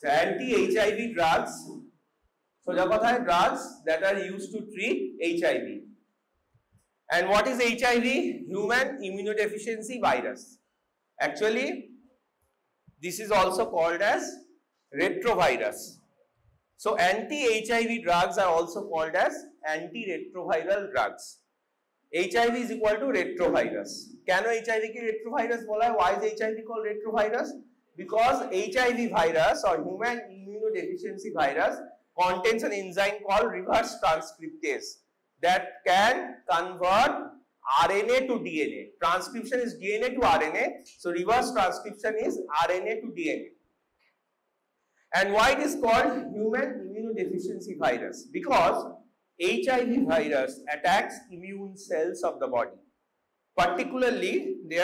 anti-HIV drugs. So drugs that are used to treat HIV. And what is HIV? Human immunodeficiency virus. Actually, this is also called as retrovirus. So anti-HIV drugs are also called as antiretroviral drugs. HIV is equal to retrovirus. Can HIV ki retrovirus bola? Why is HIV called retrovirus? Because HIV virus or human immunodeficiency virus contains an enzyme called reverse transcriptase that can convert RNA to DNA. Transcription is DNA to RNA. So reverse transcription is RNA to DNA. And why it is called human immunodeficiency virus? Because HIV virus attacks immune cells of the body. Particularly, they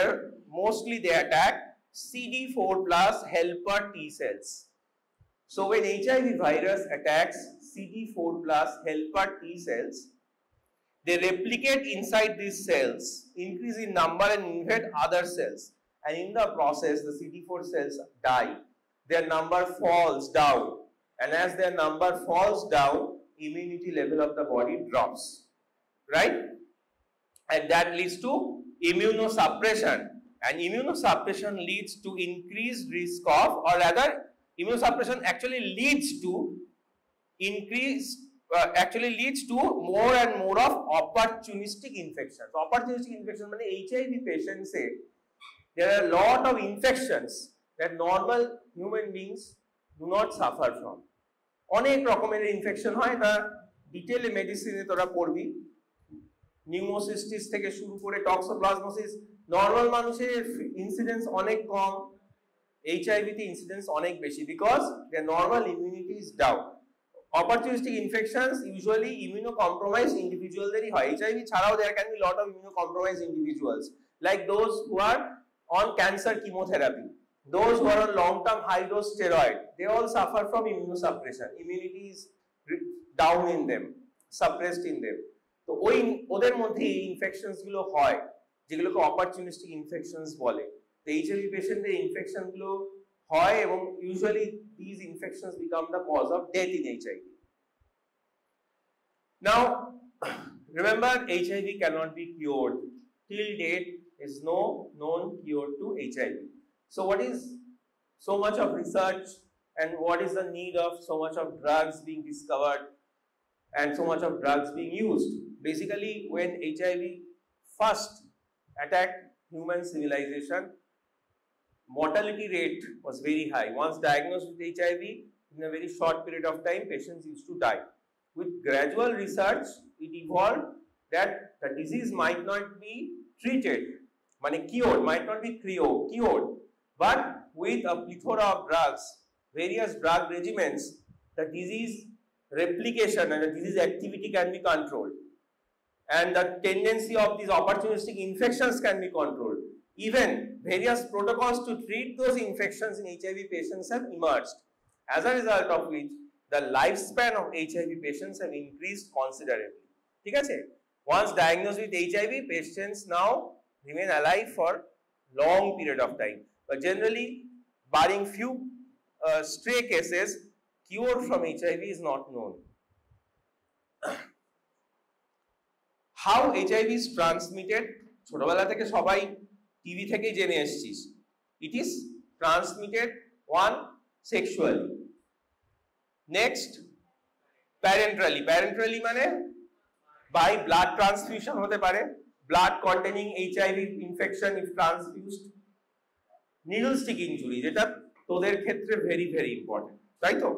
attack CD4 plus helper T cells. So when HIV virus attacks CD4 plus helper T cells, they replicate inside these cells, increase in number and invade other cells. And in the process, the CD4 cells die. Their number falls down. And as their number falls down, immunity level of the body drops. Right? And that leads to immunosuppression. And immunosuppression leads to increased risk of, or rather, immunosuppression actually leads to more and more of opportunistic infections. Opportunistic infections means HIV patients say there are a lot of infections that normal human beings do not suffer from. অনেক রকমের infection হয়, তা ডিটেইলে মেডিসিনে তোরা পড়বি, pneumocystis থেকে শুরু করে toxoplasmosis. Normal মানুষের ইনসিডেন্স অনেক কম, এইচআইভি তে ইনসিডেন্স অনেক বেশি, because there normal immunity is down. Opportunistic infections usually immunocompromised ইন্ডিভিজুয়ালদেরই হয়। এইচআইভি ছাড়াও there can be lot of immunocompromised individuals like those who are on cancer chemotherapy. Those who are on long-term high-dose steroid, they all suffer from immunosuppression. Immunity is down in them, suppressed in them. তো ওদের মধ্যে এই infections গুলো হয়, যেগুলোকে opportunistic infections বলে। তো HIV পেশেন্টদের ইনফেকশন গুলো হয় এবং usually this infections become the cause of death in HIV. Now, remember, HIV cannot be cured. Till date, is no known cure to HIV. So what is so much of research and what is the need of so much of drugs being discovered and so much of drugs being used? Basically, when HIV first attacked human civilization, mortality rate was very high. Once diagnosed with HIV, in a very short period of time, patients used to die. With gradual research, it evolved that the disease might not be treated, cured, might not be cured. But with a plethora of drugs, various drug regimens, the disease replication and the disease activity can be controlled. And the tendency of these opportunistic infections can be controlled. Even various protocols to treat those infections in HIV patients have emerged. As a result of which, the lifespan of HIV patients have increased considerably. Once diagnosed with HIV, patients now remain alive for long period of time. But generally, barring few stray cases, cure from HIV is not known. How HIV is transmitted? ছোটবেলা থেকে সবাই TV থেকেই জেনে এসেছিস। It is transmitted one sexually. Next, parenterally. Parenterally মানে by blood transfusion হতে পারে, blood containing HIV infection if transfused. Needle stick injury, যেটা তোদের ক্ষেত্রে very very important, তাই তো?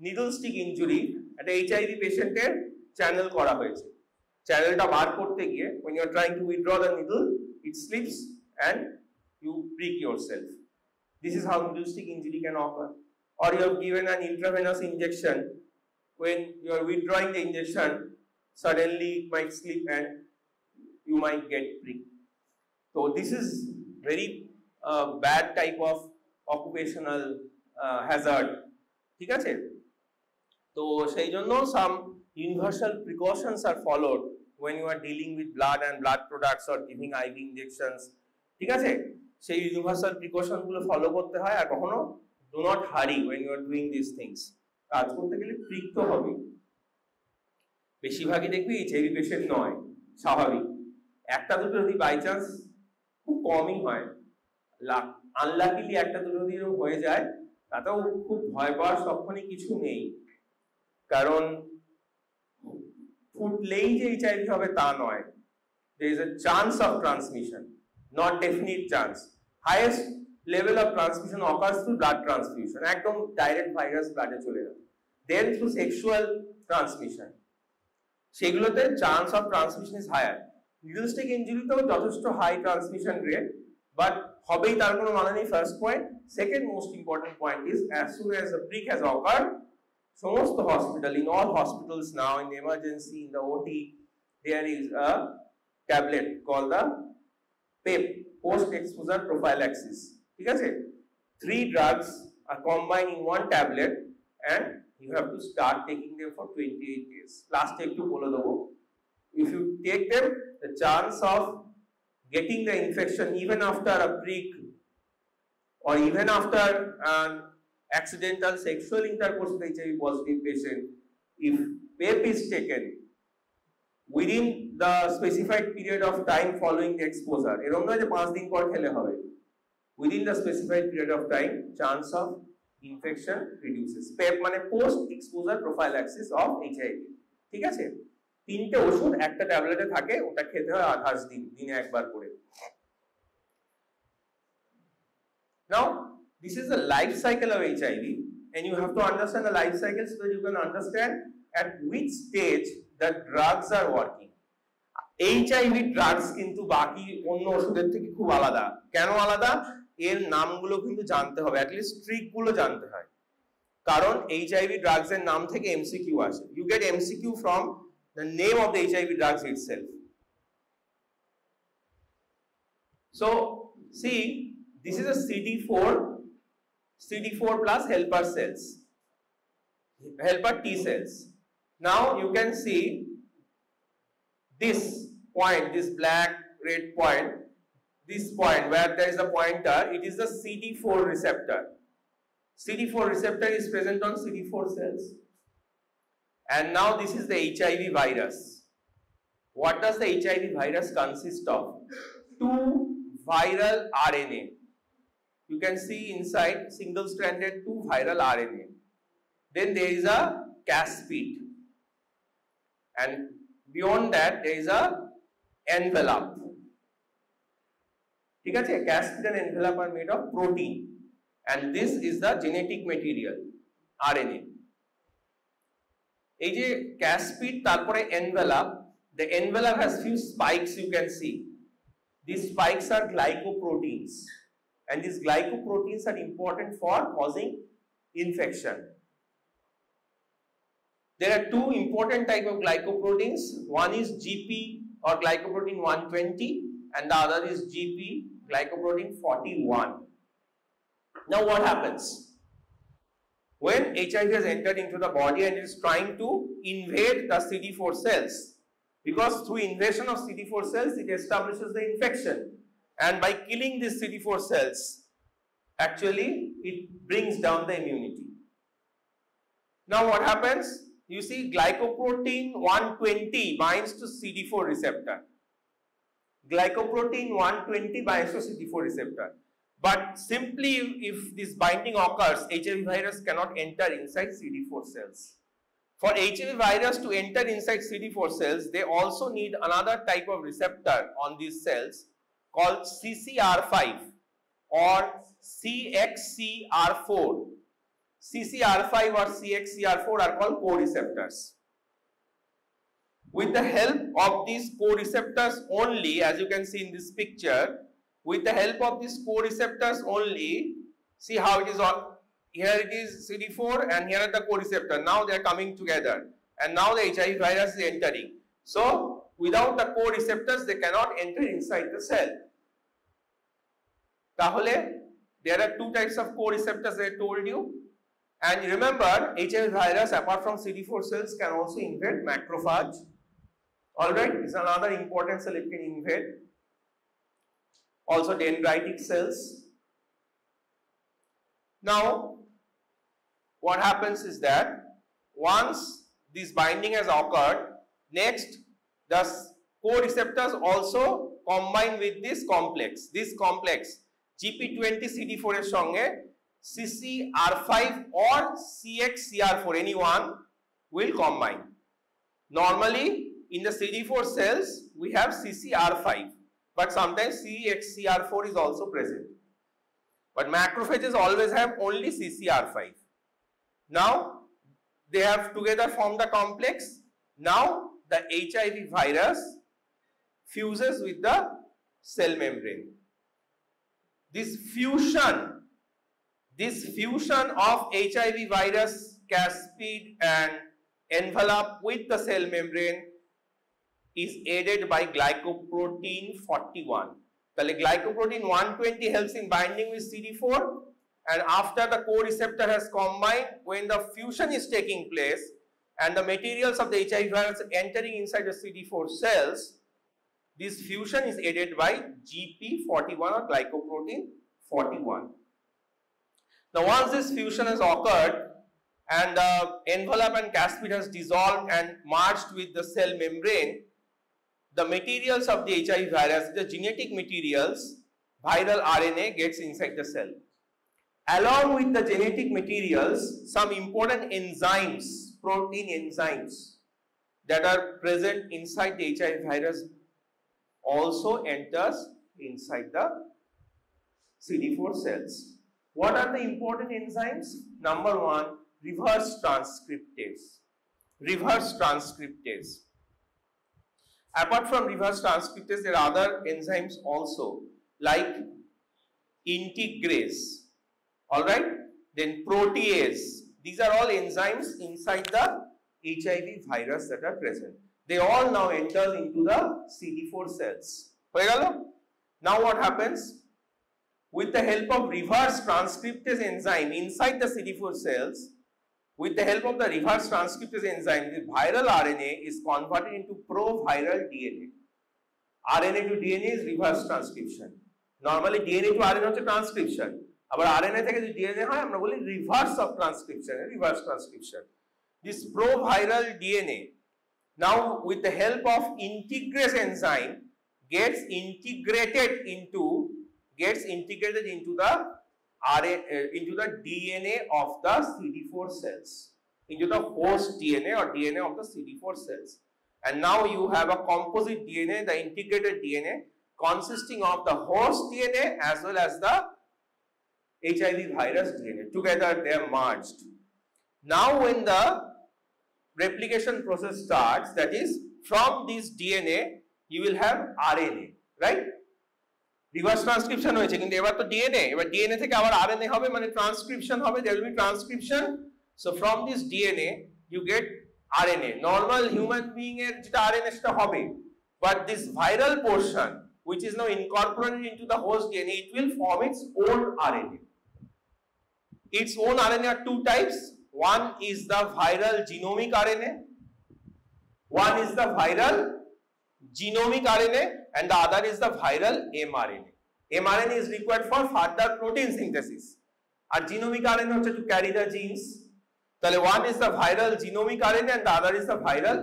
Needle stick injury একটা HIV পেশেন্টের চ্যানেল করা হয়েছে। চ্যানেলটা বার করতে গিয়ে when you are trying to withdraw the needle, it slips and you prick yourself. This is how needle stick injury can occur. Or you have given an intravenous injection, when you are withdrawing the injection, suddenly it might slip and you might get pricked. So this is very bad type of occupational hazard. ঠিক আছে? তো সেই জন্য some universal precautions are followed when you are dealing with blood and blood products or giving IV injections. ঠিক আছে? সেই universal precaution গুলো follow করতে হয়, আর কখনো Do not hurry when you are doing these things. কাজ করতে গেলে ট্রিক তো হবে। বেশিরভাগই দেখবি এইচআইভি পেশেন্ট নয়, স্বাভাবিক। একটা দুটো যদি বাই চান্স, খুব কমই হয়, আনলাকিলি একটা দুটো যদি হয়ে যায়, তাতেও খুব ভয় পাওয়ার সবখানে কিছু নেই। কারণ ফুটলেই যে এইচআইভি হবে তা নয়। There is a chance of transmission, not definite chance. Highest level of transmission occurs through blood transfusion. একদম direct virus blood এ চলে যাবে। Then through sexual transmission. সেগুলোতে chance of transmission is higher. Needle stick injury তেও যথেষ্ট high transmission rate, but হবেই তার কোনো মানে নেই, first point. Second most important point is as soon as the prick has occurred, সমস্ত hospital, in all hospitals now, in the emergency, in the OT, there is a tablet called the PEP, post exposure prophylaxis. ঠিক আছে? 3 drugs are combined in one tablet and you have to start taking them for 28 days. Last একটু বলে দেবো, if you take them, the chance of getting the infection even after a prick or even after an accidental sexual intercourse with HIV positive patient, if PEP is taken within the specified period of time following the exposure, এরকম নয় যে 5 দিন পর খেলে হবে, within the specified period of time, chance of infection reduces. PEP মানে post exposure prophylaxis of HIV. ঠিক আছে? 3টে ওষুধ একটা ট্যাবলেটে থাকে, ওটা খেতে হয় 28 দিন, দিনে একবার করে। Now this is the life cycle of HIV and you have to understand the life cycle so that you can understand at which stage the drugs are working. HIV drugs কিন্তু বাকি অন্য ওষুধের থেকে খুব আলাদা। কেন আলাদা? এর নামগুলো কিন্তু জানতে হবে, at least ট্রিক গুলো জানতে হয়। কারণ HIV drugs এর নাম থেকে MCQ আসে। You get MCQ from the name of the HIV drugs itself. So see, this is a CD4 plus helper cells, helper T cells. Now you can see this point, this black red point, this point where there is a pointer, it is the CD4 receptor. CD4 receptor is present on CD4 cells. And now this is the HIV virus. What does the HIV virus consist of? 2 viral RNA. You can see inside single-stranded 2 viral RNA. Then there is a caspid. And beyond that, there is a envelope. ঠিক আছে? Caspid and envelope are made of protein. And this is the genetic material, RNA. এই যে caspid তারপরে envelope, the envelope has few spikes you can see. These spikes are glycoproteins. And these glycoproteins are important for causing infection. There are 2 important type of glycoproteins. One is GP or glycoprotein 120 and the other is GP glycoprotein 41. Now what happens? When HIV has entered into the body and is trying to invade the CD4 cells, because through invasion of CD4 cells it establishes the infection. And by killing these CD4 cells, actually it brings down the immunity. Now what happens? You see glycoprotein 120 binds to CD4 receptor. Glycoprotein 120 binds to CD4 receptor. But simply if this binding occurs, HIV virus cannot enter inside CD4 cells. For HIV virus to enter inside CD4 cells, they also need another type of receptor on these cells called CCR5 or CXCR4. CCR5 or CXCR4 are called co-receptors. With the help of these co-receptors only, as you can see in this picture, with the help of these co-receptors only, see how it is on, here it is CD4 and here are the co-receptor. Now they are coming together and now the HIV virus is entering. So without the co-receptors, they cannot enter inside the cell. Tahole, there are 2 types of co-receptors I told you. And remember, HIV virus apart from CD4 cells can also invade macrophage. Alright, it's another important cell it can invade. Also dendritic cells. Now, what happens is that once this binding has occurred, next the co-receptors also combine with this complex GP20CD4 এর সঙ্গে CCR5 or CXCR4, any one will combine. Normally in the CD4 cells we have CCR5, but sometimes CXCR4 is also present. But macrophages always have only CCR5. Now they have together formed the complex. Now the HIV virus fuses with the cell membrane. This fusion of HIV virus caspid and envelope with the cell membrane is aided by glycoprotein 41. The glycoprotein 120 helps in binding with CD4, and after the co-receptor has combined, when the fusion is taking place and the materials of the HIV virus entering inside the CD4 cells, this fusion is aided by GP41 or glycoprotein 41. Now once this fusion has occurred and the envelope and caspid has dissolved and merged with the cell membrane, the materials of the HIV virus, the genetic materials, viral RNA gets inside the cell. Along with the genetic materials, some important enzymes, protein enzymes that are present inside the HIV virus also enters inside the CD4 cells. What are the important enzymes? Number one, reverse transcriptase. Reverse transcriptase. Apart from reverse transcriptase, there are other enzymes also, like integrase, alright, then protease. These are all enzymes inside the HIV virus that are present. They all now enter into the CD4 cells. Now what happens? With the help of reverse transcriptase enzyme inside the CD4 cells, with the help of the reverse transcriptase enzyme, the viral RNA is converted into proviral DNA. RNA to DNA is reverse transcription. Normally DNA to RNA is transcription. But RNA থেকে যে DNA হয় আমরা বলি reverse of transcription, reverse transcription. This proviral DNA, now with the help of integrase enzyme, gets integrated into the into the DNA of the CD4 cells, into the host DNA or DNA of the CD4 cells. And now you have a composite DNA, the integrated DNA, consisting of the host DNA as well as the HIV virus DNA. Together they are merged. Now when the replication process starts, that is from this DNA you will have RNA, right? Reverse transcription হয়েছে কিন্তু এবার তো DNA, এবার DNA থেকে আবার RNA হবে, মানে transcription হবে, there will be transcription. So from this DNA you get RNA. Normal human being এর যেটা RNA সেটা হবে, but this viral portion which is now incorporated into the host DNA, it will form its own RNA. Its own RNA are two types. One is the viral genomic RNA. One is the viral genomic RNA and the other is the viral mRNA. mRNA is required for further protein synthesis. And genomic RNA is to carry the genes. So one is the viral genomic RNA and the other is the viral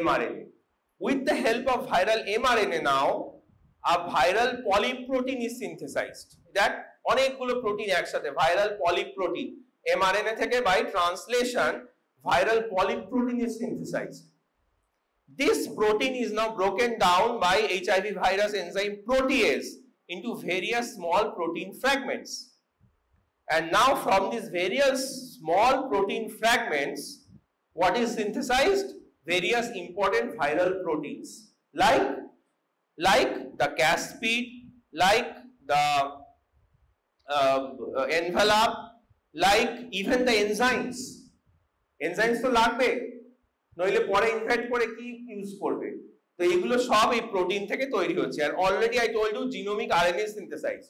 mRNA. With the help of viral mRNA now, a viral polyprotein is synthesized. That অনেকগুলো protein একসাথে viral polyprotein, mRNA থেকে by translation viral polyprotein is synthesized. This protein is now broken down by HIV virus enzyme protease into various small protein fragments. And now from these various small protein fragments, what is synthesized? Various important viral proteins like the caspid, like the envelope, like even the enzymes. Enzymes তো লাগবে, নইলে পরে invite করে কি use করবে? তো এগুলো সব এই প্রোটিন থেকে তৈরি হচ্ছে। আর already I told you genomic RNA synthesize.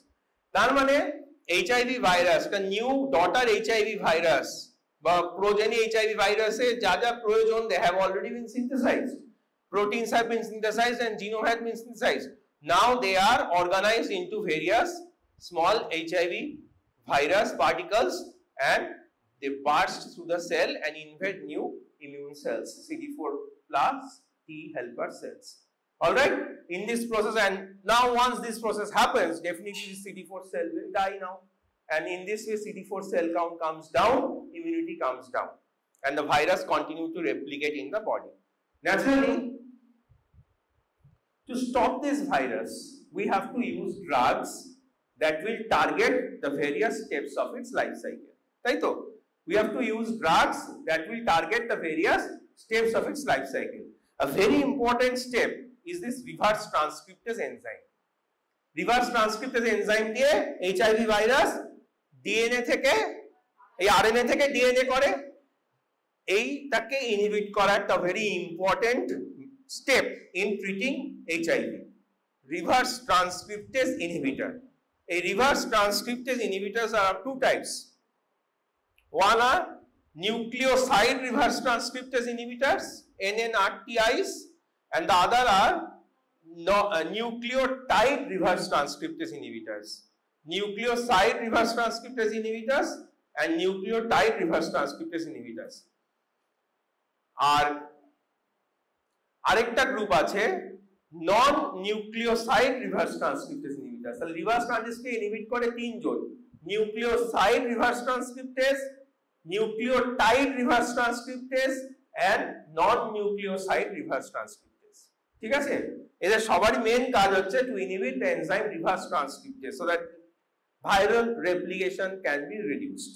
তার মানে এইচআইভি ভাইরাস, একটা নিউ ডটার এইচআইভি ভাইরাস বা প্রোজেনি এইচআইভি ভাইরাসে যা যা প্রয়োজন, they have already been synthesized. Proteins have been synthesized and genome has been synthesized. Now they are organized into various small HIV virus particles and they burst through the cell and invade new immune cells, CD4 plus T helper cells. Alright, in this process, and now once this process happens, definitely the CD4 cell will die now. And in this way, CD4 cell count comes down, immunity comes down, and the virus continue to replicate in the body. Naturally, to stop this virus, we have to use drugs that will target the various steps of its life cycle. Right? We have to use drugs that will target the various steps of its life cycle. A very important step is this reverse transcriptase enzyme. Reverse transcriptase enzyme দিয়ে HIV virus DNA থেকে এই RNA থেকে DNA করে, এইটাকে inhibit করা একটা very important step in treating HIV. Reverse transcriptase inhibitor. A reverse transcriptase inhibitors are of two types. One are nucleoside reverse transcriptase inhibitors, NNRTIs, and the other are nucleotide reverse transcriptase inhibitors. Nucleoside reverse transcriptase inhibitors and nucleotide reverse transcriptase inhibitors. আরেকটা group আছে non nucleoside reverse transcriptase inhibitor. তাহলে reverse transcriptase inhibit করে তিনজন, nucleoside reverse transcriptase, nucleotide reverse transcriptase and non nucleoside reverse transcriptase. ঠিক আছে, এদের সবারই main কাজ হচ্ছে to inhibit the enzyme reverse transcriptase so that viral replication can be reduced.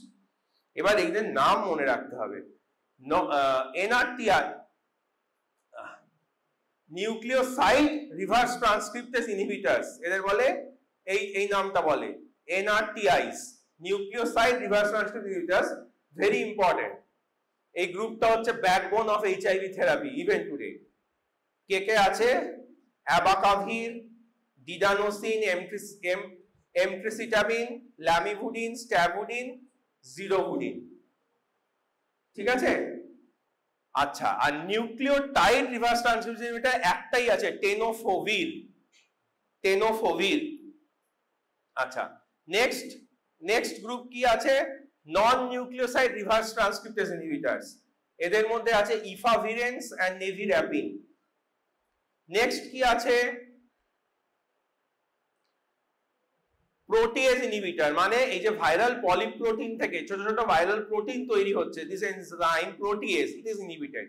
এবার এদের নাম মনে রাখতে হবে। NRTI nucleoside reverse transcriptase inhibitors, এদের বলে এই নামটা বলে NRTIs, nucleoside reverse transcriptase inhibitors. Very important, এই গ্রুপটা হচ্ছে backbone of HIV therapy even today. কে আছে? Abacavir, didanosine, emtricitabine, lamivudine, stavudine, zidovudine. ঠিক আছে, আচ্ছা। আর নিউক্লিওটাইড রিভার্স ট্রান্সক্রিপ্টেজ ইনহিবিটর একটাই আছে, টেনোফোভির। আচ্ছা, নেক্সট গ্রুপ কি আছে? Non nucleoside reverse transcriptase inhibitors, এদের মধ্যে আছে ইফাভিরেন্স এন্ড নেভিরাপিন। নেক্সট কি আছে? প্রোটিয়েজ ইনহিবিটর, মানে এই যে ভাইরাল পলিপ্রোটিন থেকে ছোট ছোট ভাইরাল প্রোটিন তৈরি হচ্ছে, this enzyme protease, it is inhibited.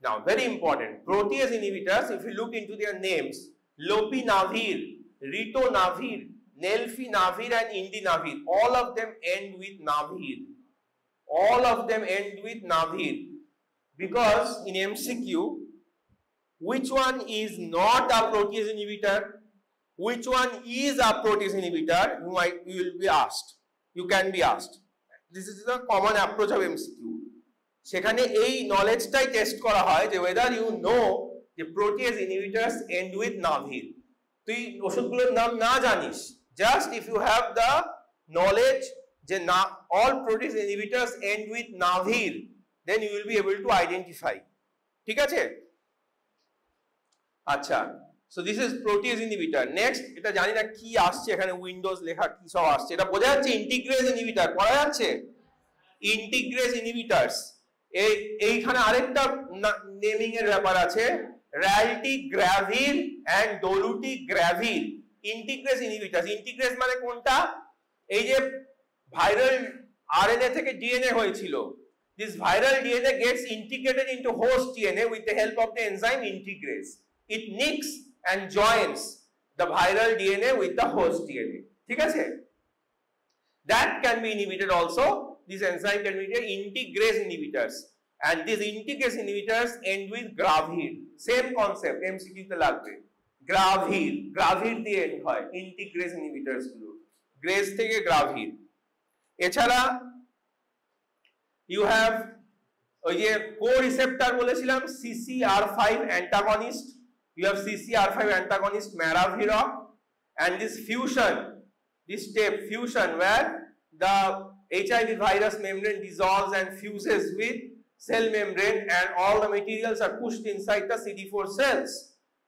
Now very important, protease inhibitors, if you look into their names, lopinavir, ritonavir, nelfinavir and indinavir, all of them end with navir. All of them end with navir, because in MCQ, which one is not a protease inhibitor, which one is a protease inhibitor, you will be asked, you can be asked. This is the common approach of MCQ. সেখানে এই নলেজটাই test করা হয় যে whether you know যে protease inhibitors end with navir. তুই ওষুধগুলোর নাম না জানিস, just if you have the knowledge যে all protease inhibitors end with navir, then you will be able to identify. ঠিক আছে, আচ্ছা। So this is protease inhibitor. Next, এটা জানি না কি আসছে এখানে, উইন্ডোজ লেখা কি সব আসছে, এটা বোঝা যাচ্ছে? ইন্টিগ্রেজ ইনহিবিটর পড়া যাচ্ছে, ইন্টিগ্রেজ ইনহিবিটরস। এইখানে আরেকটা নেমিং এর ব্যাপার আছে, রালটিগ্রাভির এন্ড ডলুটিগ্রাভির, ইন্টিগ্রেজ ইনহিবিটরস। ইন্টিগ্রেজ মানে কোনটা? এই যে ভাইরাল RNA থেকে DNA হয়েছিল, this viral DNA gets integrated into host DNA with the help of the enzyme integrase. It nicks and joins the viral DNA with the host DNA. ঠিক আছে, that can be inhibited also. This enzyme can be integrase inhibitors, and these integrase inhibitors end with gravir. Same concept, MCQ তে লাগবে, গ্রাভির দিয়ে and হয় ইন্টিগ্রেজ inhibitors গুলো, grace থেকে গ্রাভির। এছাড়া you have ওই যে কো-রিসেপ্টর বলেছিলাম, CCR5 antagonist, you have CCR5 antagonist Maraviroc, and this fusion, this step fusion where the HIV virus membrane dissolves and fuses with cell membrane and all the materials are pushed inside the CD4 cells.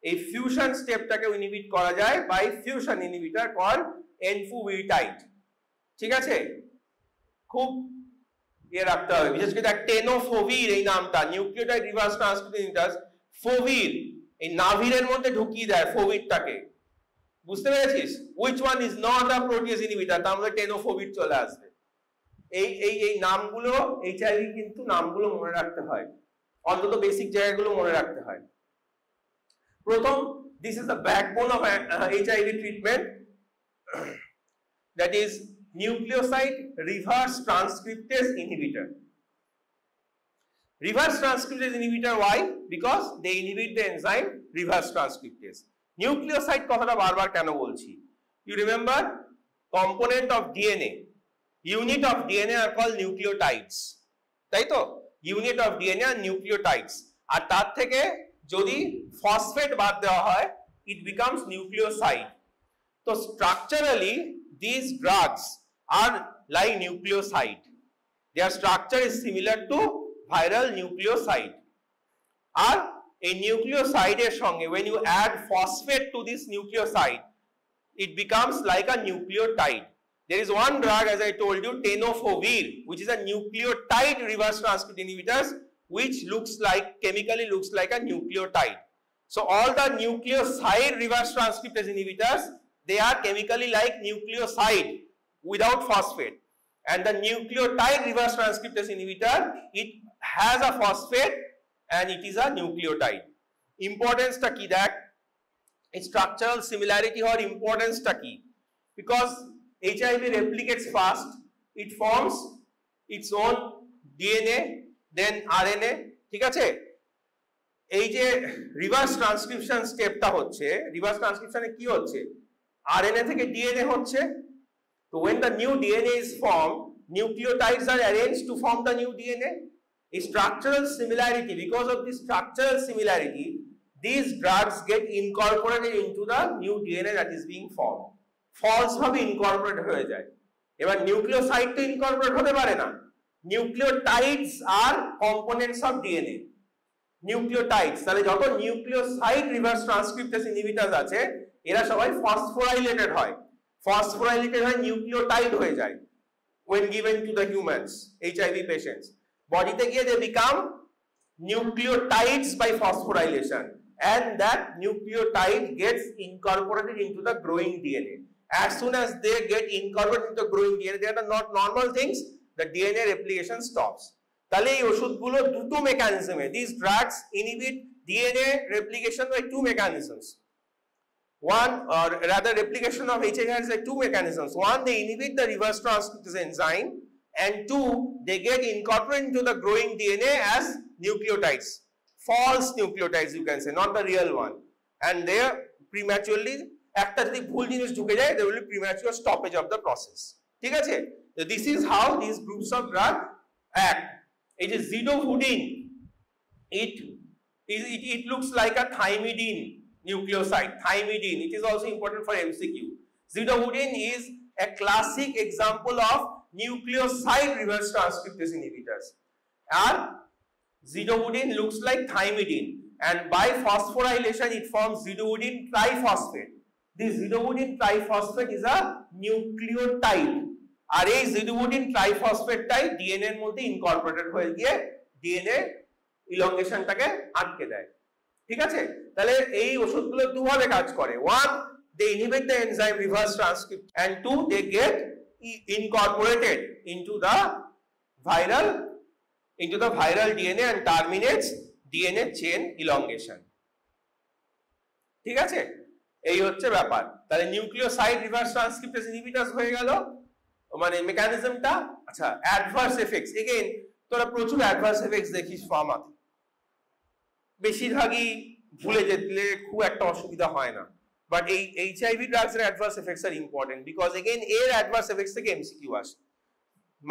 এই fusion স্টেপটাকে inhibit করা যায় by fusion inhibitor called এনফুভিটাইড। ঠিক আছে, খুব রাখতে হবে, বিশেষ করে টেনোফোভির এই নামটা, নিউক্লিওটাইড রিভার্স ট্রান্সক্রিপ্টেজ ইনহিবিটরস, ফোভির এই নাভিরের মধ্যে ঢুকিয়ে দেয় ফোভিরটাকে, বুঝতে পেরেছিস? which one is not a protease inhibitor, তার মধ্যে টেনোফোভির চলে আসবে। এই নামগুলো এইচআইভি কিন্তু নামগুলো মনে রাখতে হয়, অন্তত বেসিক জায়গাগুলো মনে রাখতে হয়। প্রথম, this is the backbone of HIV treatment, that is nucleoside reverse transcriptase inhibitor. Reverse transcriptase inhibitor, why? Because they inhibit the enzyme reverse transcriptase. Nucleoside কথাটা বারবার কেন বলছি? You remember component of DNA, unit of DNA are called nucleotides, তাই তো? Unit of DNA are nucleotides, আর তার থেকে যদি phosphate বাদ দেওয়া হয় it becomes nucleoside. So structurally these drugs are like nucleoside, their structure is similar to viral nucleoside. আর এই নিউক্লিওসাইডের সঙ্গে when you add phosphate to this nucleoside it becomes like a nucleotide. There is one drug, as I told you, tenofovir, which is a nucleotide reverse transcriptase inhibitors, which chemically looks like a nucleotide. So all the nucleoside reverse transcriptase inhibitors, they are chemically like nucleoside without phosphate, and the nucleotide reverse transcriptase inhibitor, it has a phosphate and it is a nucleotide. Importance ta ki that its structural similarity or importance ta ki, because HIV replicates fast, it forms its own DNA then RNA, ঠিক আছে? এই যে reverse transcription স্টেপটা হচ্ছে, reverse ট্রান্সক্রিপশনে কি হচ্ছে? RNA থেকে DNA হচ্ছে। So when the new DNA is formed, nucleotides are arranged to form the new DNA. A structural similarity, because of this structural similarity, these drugs get incorporated into the new DNA that is being formed. False ভাবে incorporate হয়ে যায়। এবার nucleoside তো incorporate হতে পারে না। Nucleotides are components of DNA. Nucleotides, তাহলে যত নিউক্লিওসাইড রিভার্স ট্রান্সক্রিপ্টেজ ইনহিবিটরস আছে এরা সবাই ফসফোরাইলেটেড হয়। ফসফোরাইলেটেড হয় নিউক্লিওটাইড হয়ে যায় when given to the humans, HIV patients. বডিতে গিয়ে they become nucleotides by phosphorylation, and that nucleotide gets incorporated into the growing DNA. As soon as they get incorporated into the growing DNA, they are not normal things, the DNA replication stops. তাহলে এই ওষুধগুলো দুটো মেকানিজমে, these drugs inhibit DNA replication by two mechanisms. One, or rather replication of HIV has two mechanisms. One, they inhibit the reverse transcriptase enzyme, and two, they get incorporated into the growing DNA as nucleotides, false nucleotides you can say, not the real one, and they prematurely, একটা যদি ভুল জিনিস ঢুকে যায়, there will be premature stoppage of the process. ঠিক আছে? So this is how these groups of drug act. It is zidovudine. It looks like a thymidine nucleoside. Thymidine. It is also important for MCQ. Zidovudine is a classic example of nucleoside reverse transcriptase inhibitors. And zidovudine looks like thymidine, and by phosphorylation it forms zidovudine triphosphate. This zidovudine triphosphate is a nucleotide. আর এই zidovudine triphosphate-টাই DNA এর মধ্যে Incorporated হয়ে গিয়ে DNA ইলংগেশনটাকে আটকে দেয়। ঠিক আছে? তাহলে এই ওষুধগুলো দুভাবে কাজ করে। One, they inhibit the enzyme reverse transcript, and two, they get incorporated into the viral DNA and terminates DNA chain elongation. ঠিক আছে? এই হচ্ছে ব্যাপার। তাহলে নিউক্লিওসাইড রিভার্স ট্রান্সক্রিপ্টেজ ইনহিবিটরস হয়ে গেল মানে মেকানিজমটা। আচ্ছা, অ্যাডভার্স এফেক্টস, এগেইন তোরা প্রচুর অ্যাডভার্স এফেক্টস দেখিস ফার্মাতে, বেশিরভাগই ভুলে যেতে খুব একটা অসুবিধা হয় না, বাট এই এইচআইভি ড্রাগস এর adverse effects are important, because again এর অ্যাডভার্স এফেক্টস থেকে এমসিকিউ আসে।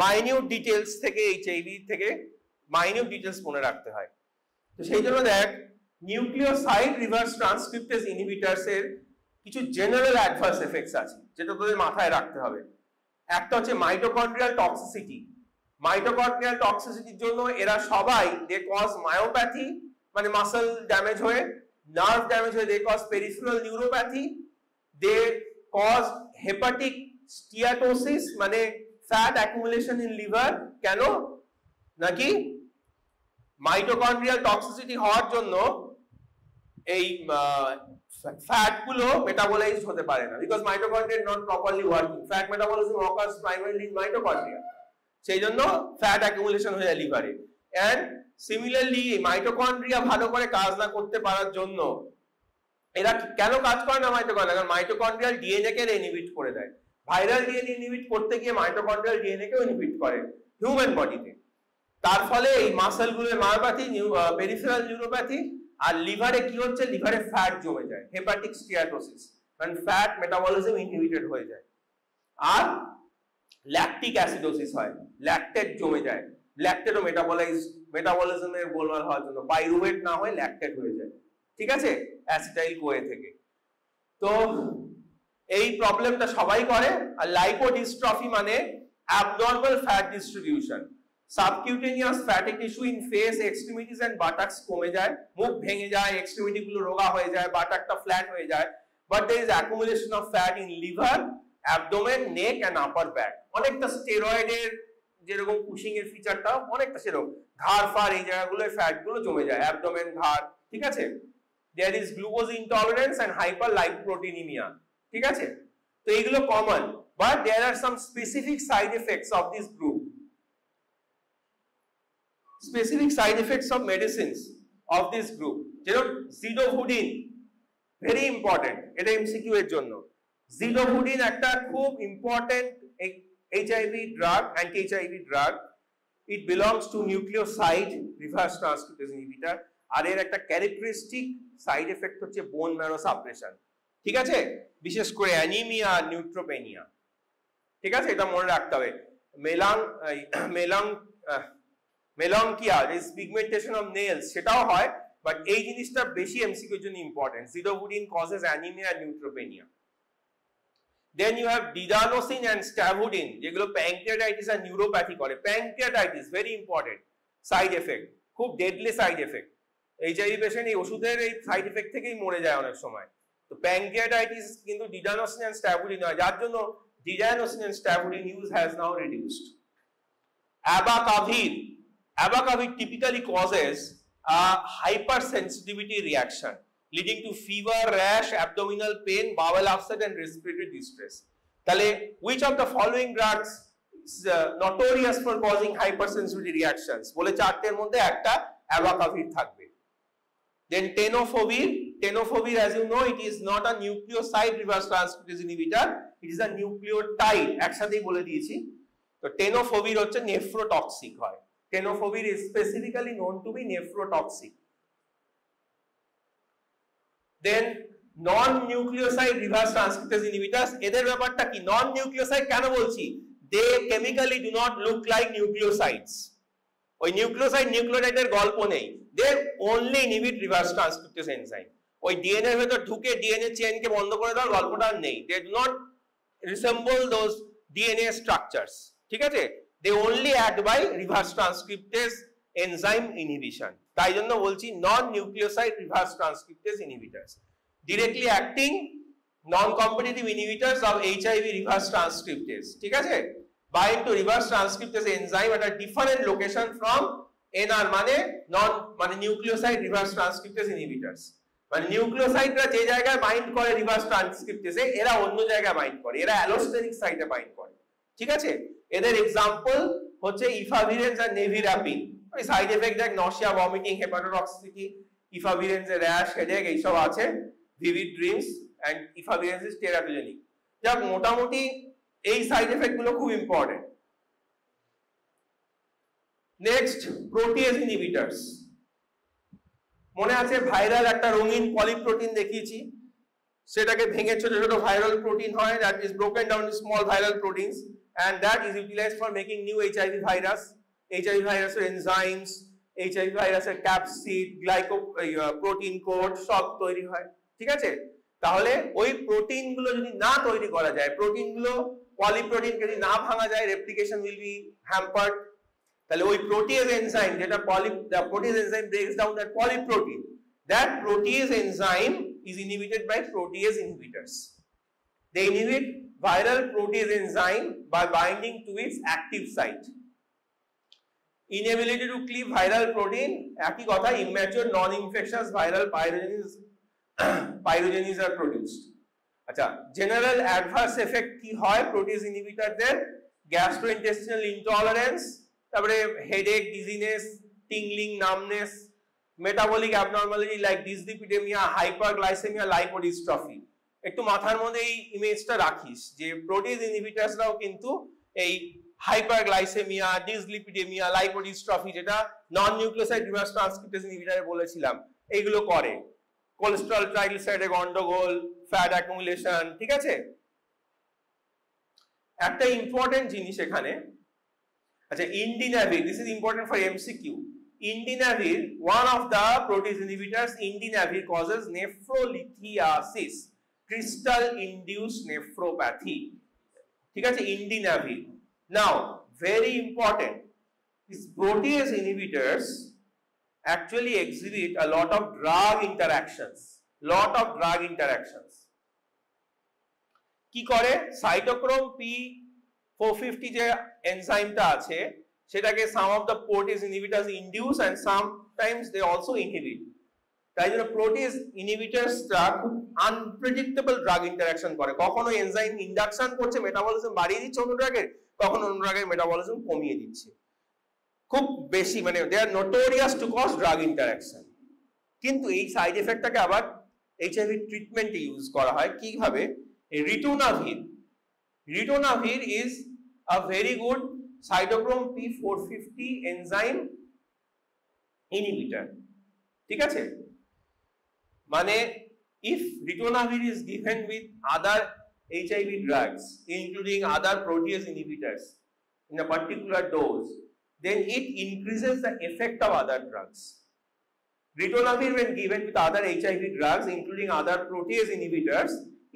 মাইনিউট ডিটেলস থেকে এইচআইভি থেকে মাইনিউট ডিটেলস মনে রাখতে হয়। তো সেই জন্য দেখ, নিউক্লিওসাইড রিভার্স ট্রান্সক্রিপ্টেজ ইনহিবিটরস এর কিছু জেনারেল অ্যাডভার্স এফেক্টস আছে যেটা তোদের মাথায় রাখতে হবে। একটা হচ্ছে মাইটোকন্ড্রিয়াল টক্সিসিটি। মাইটোকন্ড্রিয়াল টক্সিসিটির জন্য এরা সবাই দে কজ মায়োপ্যাথি, মানে মাসল ড্যামেজ হয়ে, নার্ভ ড্যামেজ হয়ে দে কজ পেরিফেরাল নিউরোপ্যাথি, দে কজ হেপাটিক স্টিয়াটোসিস, মানে ফ্যাট অ্যাকুমুলেশন ইন লিভার কেন নাকি মাইটোকন্ড্রিয়াল টক্সিসিটি হওয়ার জন্য এই ফ্যাট গুলো মেটাবলাইজড হতে পারে না because mitochondria not properly working fat metabolism occurs primarily in mitochondria সেই জন্য ফ্যাট অ্যাকুমুলেশন হয়ে যায় লিভারে এন্ড সিমিলারলি মাইটোকন্ড্রিয়া ভালো করে কাজ না করতে পারার জন্য এরা কেন কাজ করে না মাইটোকন্ড্রিয়া কারণ মাইটোকন্ড্রিয়াল ডিএনএ কে ইনহিবিট করে দেয় ভাইরাল ডিএনএ ইনহিবিট করতে গিয়ে মাইটোকন্ড্রিয়াল ডিএনএ কেও ইনহিবিট করে হিউম্যান বডিতে তার ফলে এই মাসল গুলোর মায়োপ্যাথি পেরিফেরাল নিউরোপ্যাথি আর লিভারে কি হচ্ছে লিভারে ফ্যাট জমে যায় হেপাটিক স্টিয়াটোসিস কারণ ফ্যাট মেটাবলিজম ইনহিবিটেড হয়ে যায় আর ল্যাকটিক অ্যাসিডোসিস হয় ল্যাকটেট জমে যায় ল্যাকটেটও মেটাবলিজমের গোলমাল হওয়ার জন্য পাইরুভেট না হয়ে ল্যাকটেট হয়ে যায় ঠিক আছে অ্যাসিটাইল কোয়ে থেকে তো এই প্রবলেমটা সবাই করে আর লাইপোডিস্ট্রফি মানে abnormal fat distribution subcutaneous fatty tissue in face extremities and buttocks কমে যায় মুখ ভেঙে যায় এক্সট্রিমিটি গুলো রোগা হয়ে যায় বাটাকটা ফ্ল্যাট হয়ে যায় but there is accumulation of fat in liver abdomen neck and upper back অনেকটা স্টেরয়েডের যেরকম পুশিং এর ফিচারটা অনেকটা সেরকম ঘাড় ফার এই জায়গাগুলোয় ফ্যাট গুলো জমে যায় অ্যাবডোমেন ঘাড় ঠিক আছে there is glucose intolerance and hyperlipoproteinemia ঠিক আছে তো এইগুলো common but there are some specific side effects of this group specific side effects of medicines of this group যেমন zidovudin very important এটা MCQ এর জন্য zidovudin একটা খুব important HIV drug anti HIV drug it belongs to nucleoside reverse transcriptase inhibitor আর এর একটা characteristic side effect হচ্ছে bone marrow suppression ঠিক আছে বিশেষ করে অ্যানিমিয়া আর নিউট্রোপেনিয়া ঠিক আছে এটা মনে রাখতে হবে মেলাঙ্কিয়া is pigmentation of nails সেটাও হয় বাট এই জিনিসটা বেশি এমসিকিউ এর জন্য important zidovudin causes anemia and neutropenia then you have didanosine and stavudin যেগুলো pancreatitis আর নিউরোপ্যাথি করে pancreatitis very important side effect খুব deadly side effect HIV patient এই ওষুধের এই সাইড এফেক্ট থেকেই মরে যায় অনেক সময় তো pancreatitis কিন্তু didanosine and stavudin হয় যার জন্য didanosine and stavudin use has now reduced abacavir typically causes a hypersensitivity reaction leading to fever, rash, abdominal pain, bowel upset and respiratory distress. তাহলে which of the following drugs is notorious for causing hypersensitivity reactions? বলে চারটের মধ্যে একটা abacavir থাকবে। Then tenofovir as you know it is not a nucleoside reverse transcriptase inhibitor, it is a nucleotide একসাথেই বলে দিয়েছি। তো tenofovir হচ্ছে nephrotoxic হয়। Tenofovir is specifically known to be nephrotoxic. Then non-nucleoside reverse transcriptase inhibitors এদের ব্যাপারটা কি non-nucleoside কেন বলছি they chemically do not look like nucleosides ওই nucleoside এর গল্প নেই they only inhibit reverse transcriptase enzyme ওই ডিএনএ এর ভেতর ঢুকে ডিএনএ চেইন কে বন্ধ করে দেওয়ার গল্পটা নেই they do not resemble those DNA structures ঠিক আছে they only act by reverse transcriptase enzyme inhibition তাই জন্য বলছি non nucleoside reverse transcriptase inhibitors directly acting non competitive inhibitors of HIV reverse transcriptase ঠিক আছে bind to reverse transcriptase enzyme at a different location from NR মানে nucleoside reverse transcriptase inhibitors মানে নিউক্লিওসাইডরা যে জায়গায় bind করে রিভার্স ট্রান্সক্রিপ্টেসে এরা অন্য জায়গায় বাইন্ড করে এরা অ্যালোস্টেরিক সাইটে বাইন্ড করে ঠিক আছে এদের এক্সাম্পল হচ্ছে ইফাভিরেন্স আর নেভিরাপিন ওই সাইড এফেক্ট দেখ নশিয়া ভমিটিং হেপাটোটক্সিসিটি ইফাভিরেন্স এর র‍্যাশ হেডেক এই সব আছে vivid dreams and efavirenz is teratogenic যাক মোটামুটি এই সাইড এফেক্ট গুলো খুব ইম্পর্টেন্ট নেক্সট প্রোটিয়েজ ইনহিবিটরস মনে আছে ভাইরাল একটা রঙিন পলিপ্রোটিন দেখিয়েছি সেটাকে ভেঙে ছোট ছোট ভাইরাল প্রোটিন হয় that is broken down into small viral proteins and that is utilized for making new HIV virus এর enzymes HIV ভাইরাসের ক্যাপসিড গ্লাইকোপ্রোটিন কোড সব তৈরি হয় ঠিক আছে তাহলে ওই প্রোটিন গুলো যদি না তৈরি করা যায় প্রোটিন গুলো পলিপ্রোটিন যদি না ভাঙা যায় রেপ্লিকেশন will be hampered তাহলে ওই প্রোটিয়েজ এনজাইম যেটা the protease enzyme breaks down that polyprotein that protease enzyme is inhibited by protease inhibitors They inhibit viral protease enzyme by binding to its active site. Inability to cleave viral protein, একই কথা, immature non-infectious viral pyrogenes are produced. আচ্ছা, general adverse effect কি হয় protease inhibitorদের? Gastrointestinal intolerance, তারপরে headache, dizziness, tingling, numbness, metabolic abnormality like dyslipidemia, hyperglycemia, lipodystrophy. একটু মাথার মধ্যে এই ইমেজটা রাখিস যে প্রোটিজ ইনহিবিটরসরাও কিন্তু এই হাইপারগ্লাইসেমিয়া, ডিসলিপিডেমিয়া, লাইপোডিস্ট্রফি, যেটা নন নিউক্লিওসাইড রিভার্স ট্রান্সক্রিপ্টেজ ইনহিবিটরে বলেছিলাম, এইগুলো করে। কোলেস্টেরল ট্রাইগ্লিসারাইডে গন্ডগোল, ফ্যাট অ্যাকুমুলেশন, ঠিক আছে। একটা ইম্পর্টেন্ট জিনিস এখানে, আচ্ছা, indinavir, this is important for MCQ. Indinavir, one of the protease inhibitors, Indinavir causes nephrolithiasis, crystal induced nephropathy. ঠিক আছে, Indinavir. Now, very important, these protease inhibitors actually exhibit a lot of drug interactions. কি করে? Cytochrome P450 যে এনজাইমটা আছে সেটাকে some of the protease inhibitors induce and sometimes they also inhibit. তাই জন্য protease inhibitors খুব unpredictable drug interaction করে। কখনো এনজাইম ইন্ডাকশন করছে, মেটাবলিজম বাড়িয়ে দিচ্ছে অন্য ড্রাগের, কখনো অন্য ড্রাগের মেটাবলিজম কমিয়ে দিচ্ছে। খুব বেশি, মানে they are notorious to cause drug interaction। কিন্তু এই সাইড এফেক্টটাকে আবার এইচআইভি ট্রিটমেন্টে ইউজ করা হয়। কিভাবে? Ritonavir is a very good cytochrome P450 enzyme inhibitor, ঠিক আছে। মানে if ritonavir is given with other HIV drugs including other protease inhibitors in a particular dose, then it increases the effect of other drugs. Ritonavir when given with other HIV drugs including other protease inhibitors,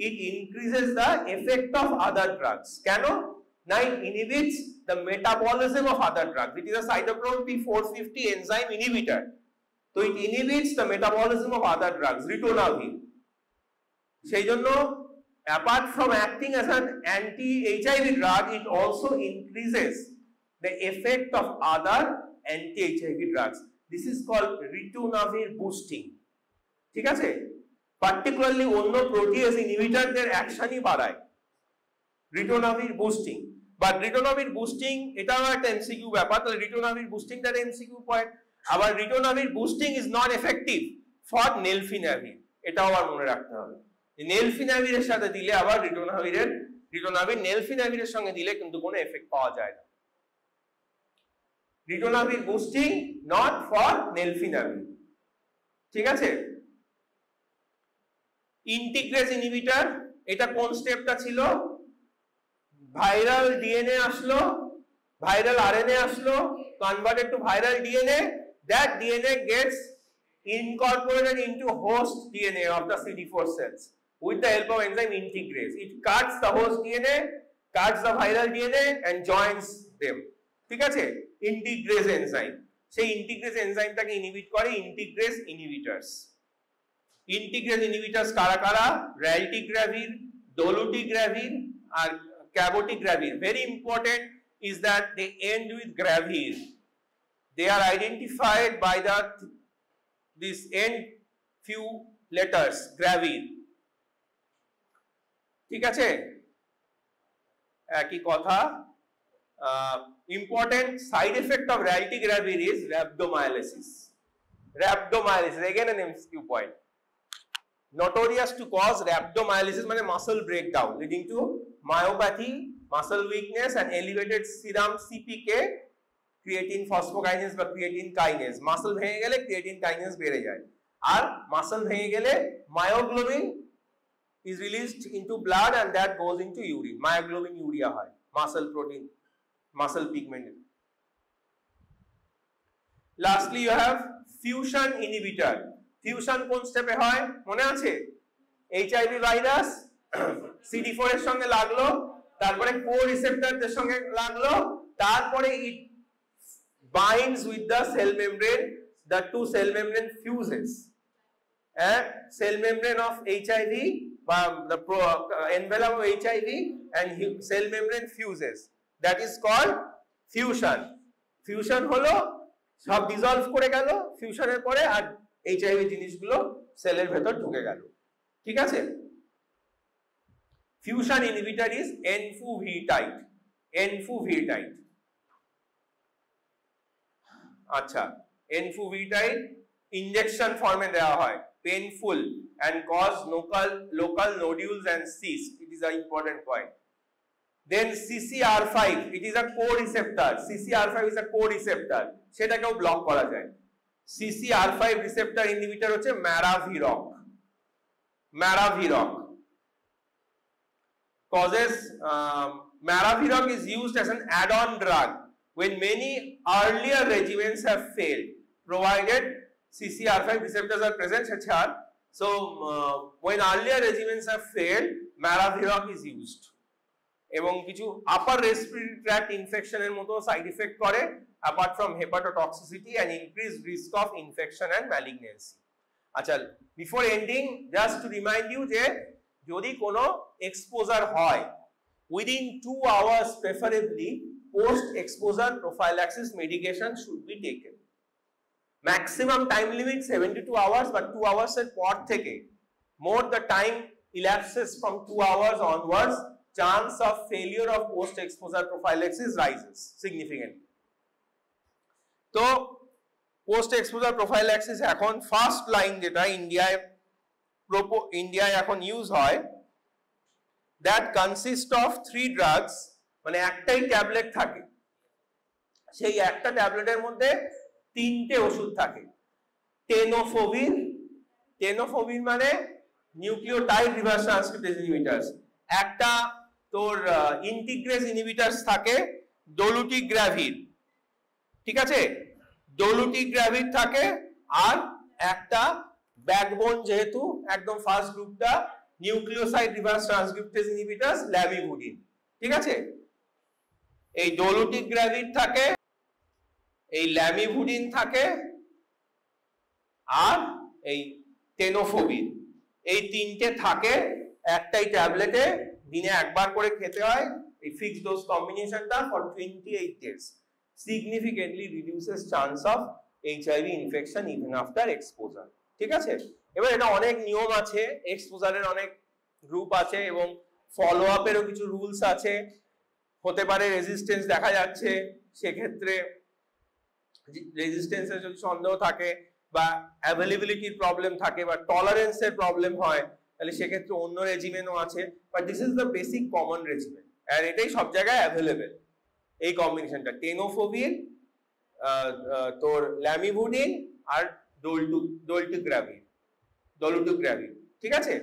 it increases the effect of other drugs. কেন? Now it inhibits the metabolism of other drugs. It is a cytochrome P450 enzyme inhibitor. So it inhibits the metabolism of other drugs, ritonavir. সেই জন্য apart from acting as an anti-HIV drug, it also increases the effect of other anti-HIV drugs. This is called ritonavir boosting. ঠিক আছে? Particularly অন্য protease inhibitorদের অ্যাকশনই বাড়ায় ritonavir boosting. But ritonavir boosting, এটাও একটা MCQ ব্যাপার। তাহলে ritonavir boosting টা MCQ point. আবার ritonavir boosting is not effective for nelfinavir, এটাও আবার মনে রাখতে হবে। নেলফিনাভিরের সাথে দিলে আবার ritonavir নেলফিনাভিরের সঙ্গে দিলে কিন্তু কোনো এফেক্ট পাওয়া যায় না। ritonavir boosting not for nelfinavir, ঠিক আছে। ইন্টিগ্রেজ ইনহিবিটর, এটা কোন স্টেপটা ছিল? ভাইরাল ডিএনএ আসলো, ভাইরাল আরএনএ আসলো, converted to viral DNA, that DNA gets incorporated into host DNA of the CD4 cells with the help of enzyme integrase. It cuts the host DNA, cuts the viral DNA and joins them, ঠিক আছে। ইন্টিগ্রেজ enzyme, সেই ইন্টিগ্রেজ এনজাইমটাকে inhibit করে ইন্টিগ্রেজ inhibitors. ইন্টিগ্রেজ inhibitors কারা কারা? রালটিগ্রাভির, দolutegravir আর cabotegravir. Very important is that they end with gravir. They are identified by this end few letters, gravir, ঠিক আছে। একই কথা। Important side effect of raltegravir is rhabdomyolysis. Again an MCQ point. Notorious to cause rhabdomyolysis, মানে muscle breakdown leading to myopathy, muscle weakness and elevated serum CPK, creatine phosphokinase বা creatine kinase. Muscle ভেঙে গেলে creatine kinase বেড়ে যায়, আর muscle ভেঙে গেলে myoglobin is released into blood and that goes into urine. Myoglobin urea হয়, muscle protein, muscle pigment. Lastly you have fusion inhibitor. Fusion কোন স্টেপে হয় মনে আছে? এইচআইভি ভাইরাস CD4 এর সঙ্গে লাগলো, তারপরে কো রিসেপ্টরদের সঙ্গে লাগলো, তারপরে ইট binds with the cell membrane, the two cell membrane fuses, and cell membrane of HIV the envelope of HIV and cell membrane fuses. That is called fusion. Fusion হলো সব dissolve করে গেল ফিউশনের পরে, আর HIV জিনিসগুলো সেলের ভেতর ঢুকে গেল। ঠিক আছে? Fusion inhibitor is enfuvirtide. Enfuvirtide, আচ্ছা, এনফুভিটাইড ইনজেকশন ফর্মে দেওয়া হয়, painful and cause local nodules and cysts. It is an important point. Then CCR5, it is a co-receptor. CCR5 is a co-receptor. সেটাকেও ব্লক করা যায়। CCR5 receptor inhibitor হচ্ছে Maraviroc. Maraviroc causes Maraviroc is used as an add-on drug when many earlier regimens have failed, provided CCR5 receptors are present. So when earlier regimens have failed, Maraviroc is used. এবং কিছু upper respiratory tract ইনফেকশনের মতো side effect করে, apart from hepatotoxicity and increased risk of infection and malignancy. আচ্ছা, before ending just to remind you যে যদি কোনো exposure হয় within 2 hours preferably post exposure prophylaxis medication should be taken. Maximum time limit 72 hours, but 2 hours এর পর থেকে more the time elapses from 2 hours onwards, chance of failure of post exposure prophylaxis rises significantly. তো post exposure prophylaxis এখন first line যেটা ইন্ডিয়ায় এখন use হয়, that consist of 3 drugs, মানে একটাই ট্যাবলেট থাকে, সেই একটা ট্যাবলেটের মধ্যে 3টে ওষুধ থাকে। টেনোফোভির, টেনোফোভির মানে নিউক্লিওটাইড রিভার্স ট্রান্সক্রিপ্টেজ ইনহিবিটরস, একটা তোর ইন্টিগ্রেজ ইনহিবিটরস থাকে ডলুটিগ্রাভির, ঠিক আছে, ডলুটিগ্রাভির থাকে, আর একটা ব্যাকবোন যেহেতু একদম ফার্স্ট গ্রুপটা nucleoside reverse transcriptase inhibitors lamivudine, ঠিক আছে। এই ডলুটিগ্রাভির থাকে, এই ল্যামিভুডিন থাকে, আর এই টেনোফোভির, এই 3টে থাকে একটাই ট্যাবলেটে, দিনে একবার করে খেতে হয়। এই ফিক্সড ডোজ কম্বিনেশনটা for 28 days significantly reduces chance of HIV infection even after exposure, ঠিক আছে। এবার এটা অনেক নিয়ম আছে, এক্সপোজারের অনেক গ্রুপ আছে এবং ফলো আপেরও কিছু রুলস আছে। হতে পারে রেজিস্ট্যান্স দেখা যাচ্ছে, সেক্ষেত্রে রেজিস্ট্যান্সের যদি সন্দেহ থাকে বা অ্যাভেলেবিলিটির প্রবলেম থাকে বা টলারেন্সের প্রবলেম হয়, তাহলে সেক্ষেত্রে অন্য রেজিমেনও আছে, but this is the basic common regimen, আর এটাই সব জায়গায় অ্যাভেলেবেল। এই কম্বিনেশনটা টেনোফোভির, তোর ল্যামিভুডিন আর ডলুটিগ্রাভির, ঠিক আছে।